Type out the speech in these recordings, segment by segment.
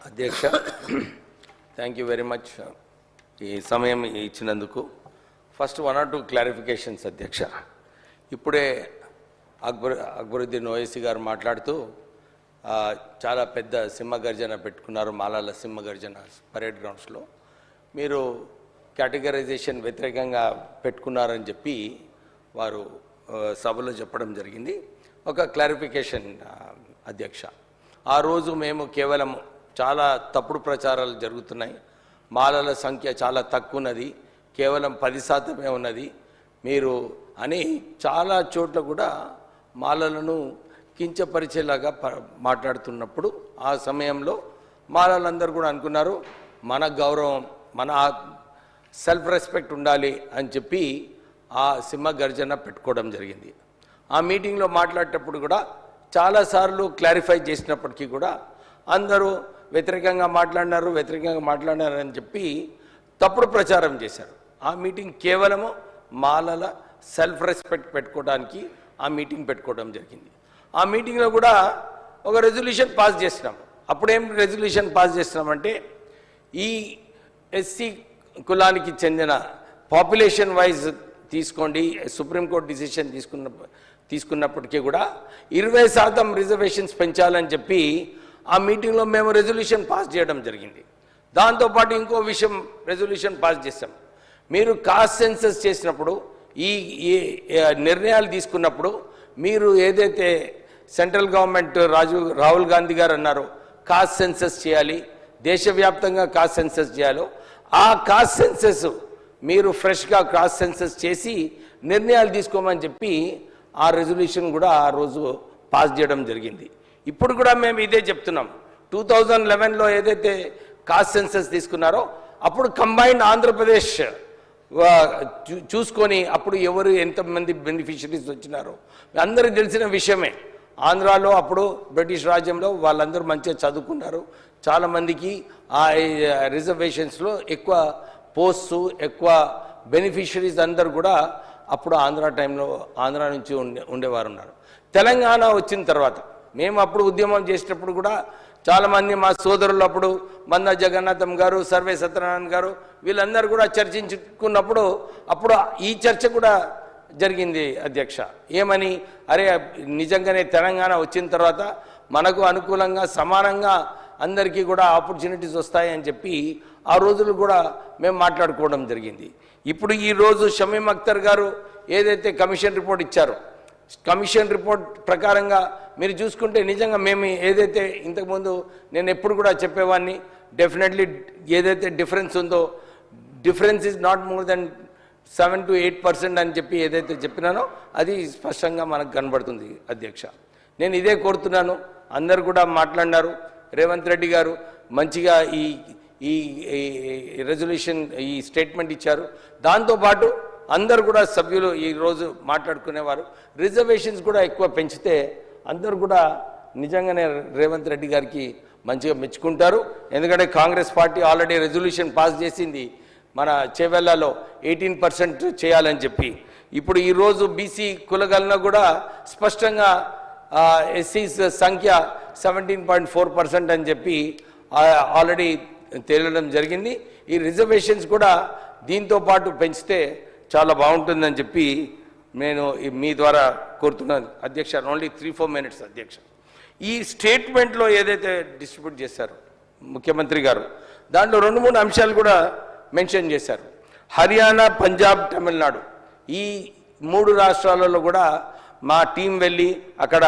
అధ్యక్ష, thank you very much ఈ సమయం ఇచ్చినందుకు. ఫస్ట్ 1 or 2 క్లారిఫికేషన్స్ అధ్యక్ష. ఇప్పుడే అక్బరుద్దీన్ ఓవైసీ గారు మాట్లాడుతూ చాలా పెద్ద సింహగర్జన పెట్టుకున్నారు, మాలాల సింహగర్జన పరేడ్ గ్రౌండ్స్లో. మీరు కేటగరైజేషన్ వ్యతిరేకంగా పెట్టుకున్నారని చెప్పి వారు సభలో చెప్పడం జరిగింది. ఒక క్లారిఫికేషన్ అధ్యక్ష, ఆ రోజు మేము కేవలం చాలా తప్పుడు ప్రచారాలు జరుగుతున్నాయి, మాలల సంఖ్య చాలా తక్కువ ఉన్నది, కేవలం 10% ఉన్నది మీరు అని చాలా చోట్ల కూడా మాలలను కించపరిచేలాగా మాట్లాడుతున్నప్పుడు ఆ సమయంలో మాలలందరూ కూడా అనుకున్నారు మన గౌరవం, మన సెల్ఫ్ రెస్పెక్ట్ ఉండాలి అని చెప్పి ఆ సింహగర్జన పెట్టుకోవడం జరిగింది. ఆ మీటింగ్లో మాట్లాడేటప్పుడు కూడా చాలాసార్లు క్లారిఫై చేసినప్పటికీ కూడా అందరూ వ్యతిరేకంగా మాట్లాడినారని చెప్పి తప్పుడు ప్రచారం చేశారు. ఆ మీటింగ్ కేవలము మాలల సెల్ఫ్ రెస్పెక్ట్ పెట్టుకోవడానికి ఆ మీటింగ్ పెట్టుకోవడం జరిగింది. ఆ మీటింగ్లో కూడా ఒక రెజల్యూషన్ పాస్ చేసినాం. అప్పుడేం రెజల్యూషన్ పాస్ చేసినామంటే, ఈ ఎస్సీ కులానికి చెందిన పాపులేషన్ వైజ్ తీసుకోండి, సుప్రీంకోర్టు డిసిషన్ తీసుకున్నప్పటికీ కూడా 20% రిజర్వేషన్స్ పెంచాలని చెప్పి ఆ మీటింగ్లో మేము రెజల్యూషన్ పాస్ చేయడం జరిగింది. దాంతోపాటు ఇంకో విషయం రెజల్యూషన్ పాస్ చేస్తాం, మీరు కాస్ట్ సెన్సస్ చేసినప్పుడు ఈ నిర్ణయాలు తీసుకున్నప్పుడు మీరు ఏదైతే సెంట్రల్ గవర్నమెంట్ రాహుల్ గాంధీ గారు అన్నారో కాస్ట్ సెన్సస్ చేయాలి, దేశవ్యాప్తంగా కాస్ట్ సెన్సస్ చేయాలో, ఆ కాస్ట్ సెన్సస్ మీరు ఫ్రెష్గా కాస్ట్ సెన్సస్ చేసి నిర్ణయాలు తీసుకోమని చెప్పి ఆ రెజల్యూషన్ కూడా ఆ రోజు పాస్ చేయడం జరిగింది. ఇప్పుడు కూడా మేము ఇదే చెప్తున్నాం. 2011లో ఏదైతే కాస్ట్ సెన్సస్ తీసుకున్నారో అప్పుడు కంబైన్డ్ ఆంధ్రప్రదేశ్ చూసుకొని అప్పుడు ఎవరు ఎంతమంది బెనిఫిషరీస్ వచ్చినారో అందరికీ తెలిసిన విషయమే. ఆంధ్రాలో అప్పుడు బ్రిటిష్ రాజ్యంలో వాళ్ళందరూ మంచిగా చదువుకున్నారు, చాలామందికి ఆ రిజర్వేషన్స్లో ఎక్కువ పోస్ట్స్, ఎక్కువ బెనిఫిషరీస్ అందరు కూడా అప్పుడు ఆంధ్ర నుంచి ఉండేవారు ఉన్నారు. తెలంగాణ వచ్చిన తర్వాత మేము అప్పుడు ఉద్యమం చేసేటప్పుడు కూడా చాలామంది మా సోదరులు అప్పుడు మందా జగన్నాథం గారు, సర్వే సత్యనారాయణ గారు వీళ్ళందరూ కూడా చర్చించుకున్నప్పుడు అప్పుడు ఈ చర్చ కూడా జరిగింది అధ్యక్ష. ఏమని, అరే నిజంగానే తెలంగాణ వచ్చిన తర్వాత మనకు అనుకూలంగా సమానంగా అందరికీ కూడా ఆపర్చునిటీస్ వస్తాయని చెప్పి ఆ రోజులు కూడా మేము మాట్లాడుకోవడం జరిగింది. ఇప్పుడు ఈరోజు షమీం అఖ్తర్ గారు ఏదైతే కమిషన్ రిపోర్ట్ ఇచ్చారో, కమిషన్ రిపోర్ట్ ప్రకారంగా మీరు చూసుకుంటే నిజంగా మేము ఏదైతే ఇంతకుముందు నేను ఎప్పుడు కూడా చెప్పేవాడిని, డెఫినెట్లీ ఏదైతే డిఫరెన్స్ ఉందో difference is not more than 7 to 8% అని చెప్పి ఏదైతే చెప్పినానో అది స్పష్టంగా మనకు కనబడుతుంది అధ్యక్ష. నేను ఇదే కోరుతున్నాను. అందరు కూడా మాట్లాడినారు, రేవంత్ రెడ్డి గారు మంచిగా ఈ రెజల్యూషన్ ఈ స్టేట్మెంట్ ఇచ్చారు. దాంతోపాటు అందరు కూడా సభ్యులు ఈరోజు మాట్లాడుకునేవారు రిజర్వేషన్స్ కూడా ఎక్కువ పెంచితే అందరు కూడా నిజంగానే రేవంత్ రెడ్డి గారికి మంచిగా మెచ్చుకుంటారు. ఎందుకంటే Congress party already resolution pass చేసింది మన చేవెళ్లలో 18% చేయాలని చెప్పి. ఇప్పుడు ఈరోజు బీసీ కులగలన కూడా స్పష్టంగా ఎస్సీస్ సంఖ్య 17.4% అని చెప్పి ఆల్రెడీ తేలడం జరిగింది. ఈ రిజర్వేషన్స్ కూడా దీంతో పాటు పెంచితే చాలా బాగుంటుందని చెప్పి నేను మీ ద్వారా కోరుతున్నాను అధ్యక్ష. ఓన్లీ 3-4 minutes అధ్యక్ష. ఈ స్టేట్మెంట్లో ఏదైతే డిస్ట్రిబ్యూట్ చేశారో ముఖ్యమంత్రి గారు, దాంట్లో 2-3 అంశాలు కూడా మెన్షన్ చేశారు. హర్యానా, పంజాబ్, తమిళనాడు ఈ 3 రాష్ట్రాలలో కూడా మా టీం వెళ్ళి అక్కడ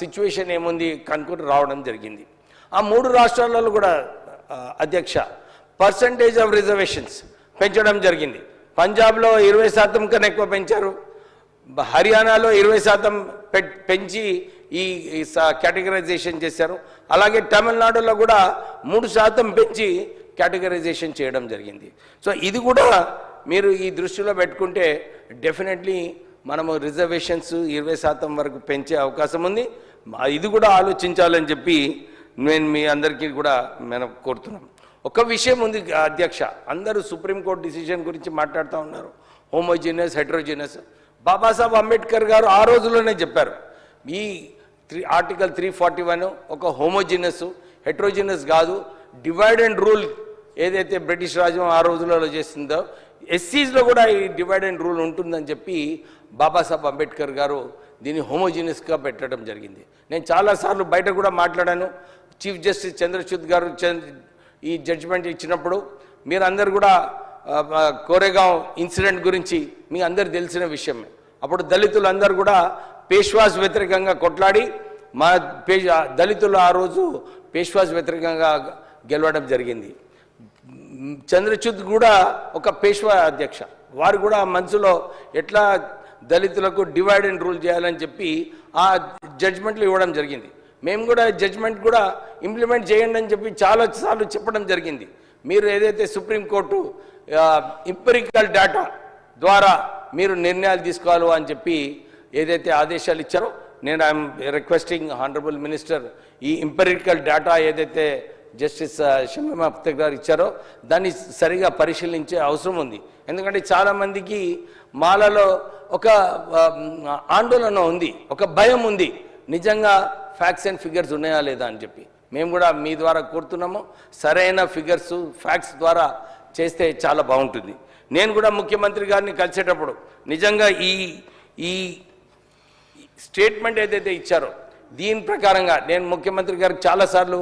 సిచ్యువేషన్ ఏముంది కనుక్కొని రావడం జరిగింది. ఆ 3 రాష్ట్రాలలో కూడా అధ్యక్ష పర్సంటేజ్ ఆఫ్ రిజర్వేషన్స్ పెంచడం జరిగింది. పంజాబ్లో 20% కన్నా ఎక్కువ పెంచారు, హర్యానాలో 20% పెంచి ఈ కేటగరైజేషన్ చేశారు. అలాగే తమిళనాడులో కూడా 3% పెంచి కేటగరైజేషన్ చేయడం జరిగింది. సో ఇది కూడా మీరు ఈ దృష్టిలో పెట్టుకుంటే డెఫినెట్లీ మనము రిజర్వేషన్స్ 20% వరకు పెంచే అవకాశం ఉంది. ఇది కూడా ఆలోచించాలని చెప్పి నేను మీ అందరికీ కూడా మనం కోరుతున్నాం. ఒక విషయం ఉంది అధ్యక్ష, అందరూ సుప్రీంకోర్టు డిసిషన్ గురించి మాట్లాడుతూ ఉన్నారు, హోమోజీనియస్, హెటరోజీనియస్. బాబాసాహెబ్ అంబేద్కర్ గారు ఆ రోజుల్లోనే చెప్పారు, ఈ ఆర్టికల్ 341 ఒక హోమోజీనియస్, హెట్రోజినస్ కాదు. డివైడ్ అండ్ రూల్ ఏదైతే బ్రిటిష్ రాజ్యం ఆ రోజులలో చేసిందో ఎస్సీస్లో కూడా ఈ డివైడ్ అండ్ రూల్ ఉంటుందని చెప్పి బాబాసాహెబ్ అంబేద్కర్ గారు దీన్ని హోమోజినస్గా పెట్టడం జరిగింది. నేను చాలాసార్లు బయట కూడా మాట్లాడాను. చీఫ్ జస్టిస్ చంద్రచూడ్ గారు ఈ జడ్జిమెంట్ ఇచ్చినప్పుడు మీరందరూ కూడా కోరేగాం ఇన్సిడెంట్ గురించి మీ అందరు తెలిసిన విషయమే. అప్పుడు దళితులందరూ కూడా పేష్వాస్ వ్యతిరేకంగా కొట్లాడి మా దళితులు ఆ రోజు పేష్వాస్ వ్యతిరేకంగా గెలవడం జరిగింది. చంద్రచూడ్ కూడా ఒక పేష్వా అధ్యక్ష, వారు కూడా మనసులో ఎట్లా దళితులకు డివైడ్ అండ్ రూల్ చేయాలని చెప్పి ఆ జడ్జిమెంట్లు ఇవ్వడం జరిగింది. మేము కూడా జడ్జిమెంట్ కూడా ఇంప్లిమెంట్ చేయండి అని చెప్పి చాలాసార్లు చెప్పడం జరిగింది. మీరు ఏదైతే సుప్రీంకోర్టు ఎంపిరికల్ డేటా ద్వారా మీరు నిర్ణయాలు తీసుకోవాలి అని చెప్పి ఏదైతే ఆదేశాలు ఇచ్చారో, నేను ఐఎమ్ రిక్వెస్టింగ్ హానరబుల్ మినిస్టర్ ఈ ఎంపిరికల్ డేటా ఏదైతే జస్టిస్ షమీమ్ అఖ్తర్ గారు ఇచ్చారో దాన్ని సరిగా పరిశీలించే అవసరం ఉంది. ఎందుకంటే చాలామందికి మాలలో ఒక ఆందోళన ఉంది, ఒక భయం ఉంది, నిజంగా ఫ్యాక్ట్స్ అండ్ ఫిగర్స్ ఉన్నాయా లేదా అని చెప్పి. మేము కూడా మీ ద్వారా కోరుతున్నాము, సరైన ఫిగర్స్ ఫ్యాక్ట్స్ ద్వారా చేస్తే చాలా బాగుంటుంది. నేను కూడా ముఖ్యమంత్రి గారిని కలిసేటప్పుడు నిజంగా ఈ స్టేట్మెంట్ ఏదైతే ఇచ్చారో దీని ప్రకారంగా నేను ముఖ్యమంత్రి గారికి చాలాసార్లు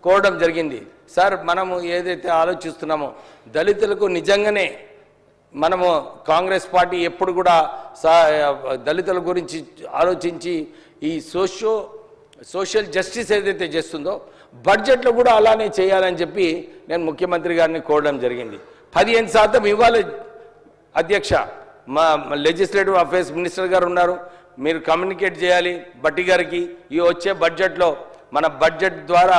కోరడం జరిగింది. సార్, మనము ఏదైతే ఆలోచిస్తున్నామో దళితులకు నిజంగానే మనము కాంగ్రెస్ పార్టీ ఎప్పుడు కూడా దళితుల గురించి ఆలోచించి ఈ సోషల్ జస్టిస్ ఏదైతే చేస్తుందో బడ్జెట్లో కూడా అలానే చేయాలని చెప్పి నేను ముఖ్యమంత్రి గారిని కోరడం జరిగింది. 15% ఇవ్వాలి అధ్యక్ష. మా లెజిస్లేటివ్ అఫేర్స్ మినిస్టర్ గారు ఉన్నారు, మీరు కమ్యూనికేట్ చేయాలి బట్టి గారికి. ఈ వచ్చే బడ్జెట్లో మన బడ్జెట్ ద్వారా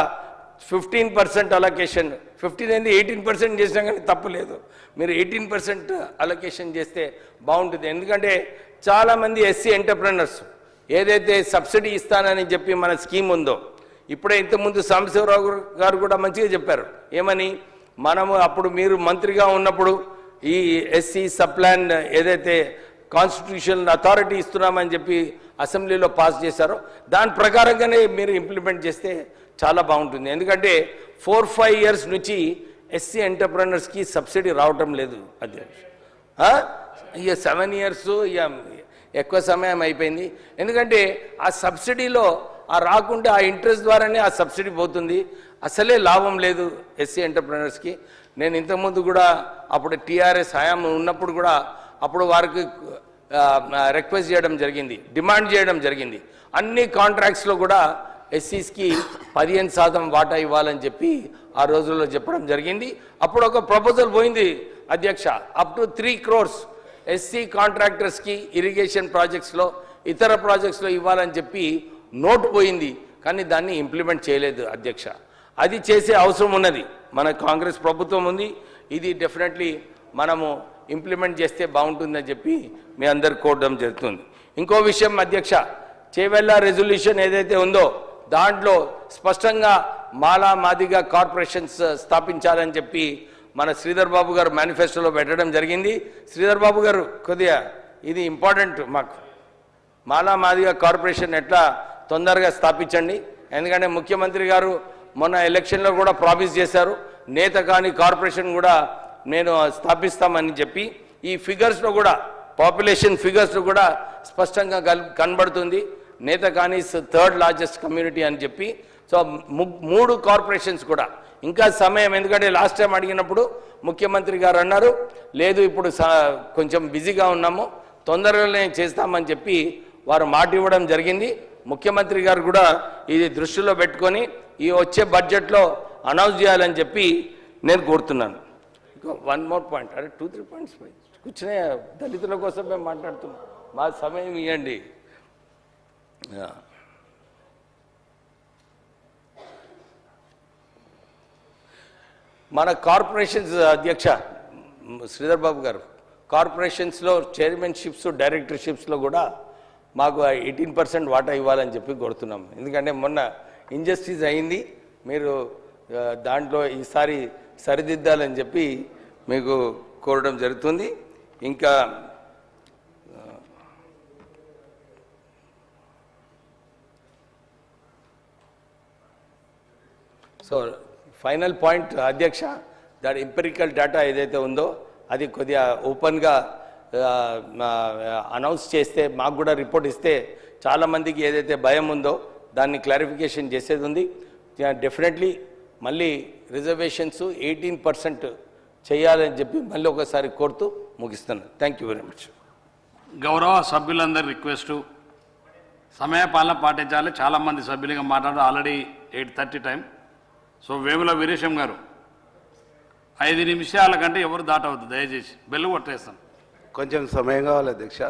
15% అలొకేషన్, 15 అనేది 18% చేసినా కానీ తప్పులేదు, మీరు 18% అలొకేషన్ చేస్తే బాగుంటుంది. ఎందుకంటే చాలామంది ఎస్సీ ఎంటర్ప్రెనర్స్ ఏదైతే సబ్సిడీ ఇస్తానని చెప్పి మన స్కీమ్ ఉందో, ఇప్పుడే ఇంతకుముందు సాంబశివరావు గారు కూడా మంచిగా చెప్పారు. ఏమని, మనము అప్పుడు మీరు మంత్రిగా ఉన్నప్పుడు ఈ ఎస్సీ సప్లాన్ ఏదైతే కాన్స్టిట్యూషనల్ అథారిటీ ఇస్తున్నామని చెప్పి అసెంబ్లీలో పాస్ చేశారో దాని ప్రకారంగానే మీరు ఇంప్లిమెంట్ చేస్తే చాలా బాగుంటుంది. ఎందుకంటే 4-5 years నుంచి ఎస్సీ ఎంటర్ప్రెనర్స్కి సబ్సిడీ రావటం లేదు అధ్యక్ష. ఇక 7 years ఇక ఎక్కువ సమయం అయిపోయింది. ఎందుకంటే ఆ సబ్సిడీలో రాకుంటే ఆ ఇంట్రెస్ట్ ద్వారానే ఆ సబ్సిడీ పోతుంది, అసలే లాభం లేదు ఎస్సీ ఎంటర్ప్రెనర్స్కి. నేను ఇంతకుముందు కూడా అప్పుడు టీఆర్ఎస్ హయాం ఉన్నప్పుడు కూడా అప్పుడు వారికి రిక్వెస్ట్ చేయడం జరిగింది, డిమాండ్ చేయడం జరిగింది. అన్ని కాంట్రాక్ట్స్లో కూడా ఎస్సీస్కి 15% వాటా ఇవ్వాలని చెప్పి ఆ రోజుల్లో చెప్పడం జరిగింది. అప్పుడు ఒక ప్రపోజల్ పోయింది అధ్యక్ష, అప్ టు 3 crores ఎస్సీ కాంట్రాక్టర్స్కి ఇరిగేషన్ ప్రాజెక్ట్స్లో ఇతర ప్రాజెక్ట్స్లో ఇవ్వాలని చెప్పి నోటు పోయింది, కానీ దాన్ని ఇంప్లిమెంట్ చేయలేదు అధ్యక్ష. అది చేసే అవసరం ఉన్నది, మన కాంగ్రెస్ ప్రభుత్వం ఉంది, ఇది డెఫినెట్లీ మనము ఇంప్లిమెంట్ చేస్తే బాగుంటుందని చెప్పి మీ అందరు కోరడం జరుగుతుంది. ఇంకో విషయం అధ్యక్ష, చేవెళ్ళ రెజల్యూషన్ ఏదైతే ఉందో దాంట్లో స్పష్టంగా మాలా మాదిగా కార్పొరేషన్స్ స్థాపించాలని చెప్పి మన శ్రీధర్ బాబు గారు మేనిఫెస్టోలో పెట్టడం జరిగింది. శ్రీధర్ బాబు గారు కొద్దిగా ఇది ఇంపార్టెంట్ మాకు, మాలా మాదిగా కార్పొరేషన్ ఎట్లా తొందరగా స్థాపించండి. ఎందుకంటే ముఖ్యమంత్రి గారు మొన్న ఎలక్షన్లో కూడా ప్రామిస్ చేశారు, నేత కాని కార్పొరేషన్ కూడా నేను స్థాపిస్తామని చెప్పి. ఈ ఫిగర్స్లో కూడా పాపులేషన్ ఫిగర్స్లో కూడా స్పష్టంగా కనబడుతుంది, నేత కానీ 3rd largest కమ్యూనిటీ అని చెప్పి. సో 3 కార్పొరేషన్స్ కూడా ఇంకా సమయం, ఎందుకంటే లాస్ట్ టైం అడిగినప్పుడు ముఖ్యమంత్రి గారు అన్నారు లేదు ఇప్పుడు కొంచెం బిజీగా ఉన్నాము, తొందరగానే చేస్తామని చెప్పి వారు మాట ఇవ్వడం జరిగింది. ముఖ్యమంత్రి గారు కూడా ఇది దృష్టిలో పెట్టుకొని ఈ వచ్చే బడ్జెట్లో అనౌన్స్ చేయాలని చెప్పి నేను కోరుతున్నాను. ఇంకా 1 more point, అరే 2-3 points కూర్చునే దళితుల కోసం మేము మాట్లాడుతున్నాం, మా సమయం ఇవ్వండి. మన కార్పొరేషన్స్ అధ్యక్ష శ్రీధర్ బాబు గారు, కార్పొరేషన్స్లో చైర్మన్షిప్స్ డైరెక్టర్షిప్స్లో కూడా మాకు 18% వాటా ఇవ్వాలని చెప్పి కోరుతున్నాం. ఎందుకంటే మొన్న ఇంజస్టిస్ అయింది, మీరు దాంట్లో ఈసారి సరిదిద్దాలని చెప్పి మీకు కోరడం జరుగుతుంది. ఇంకా సో ఫైనల్ పాయింట్ అధ్యక్ష, దాని ఎంపెరికల్ డేటా ఏదైతే ఉందో అది కొద్దిగా ఓపెన్గా అనౌన్స్ చేస్తే, మాకు కూడా రిపోర్ట్ ఇస్తే చాలామందికి ఏదైతే భయం ఉందో దాన్ని క్లారిఫికేషన్ చేసేది ఉంది. డెఫినెట్లీ మళ్ళీ రిజర్వేషన్స్ 18% చేయాలని చెప్పి మళ్ళీ ఒకసారి కోరుతూ ముగిస్తున్నాను. Thank you very much. గౌరవ సభ్యులందరి రిక్వెస్టు, సమయపాలన పాటించాలి. చాలామంది సభ్యులుగా మాట్లాడారు, already 8:30 time. So Vemula Veeresham గారు 5 నిమిషాల కంటే ఎవరు దాటవద్దు దయచేసి. బెల్లు కొట్టేస్తాను. కొంచెం సమయం కావాలి అధ్యక్ష.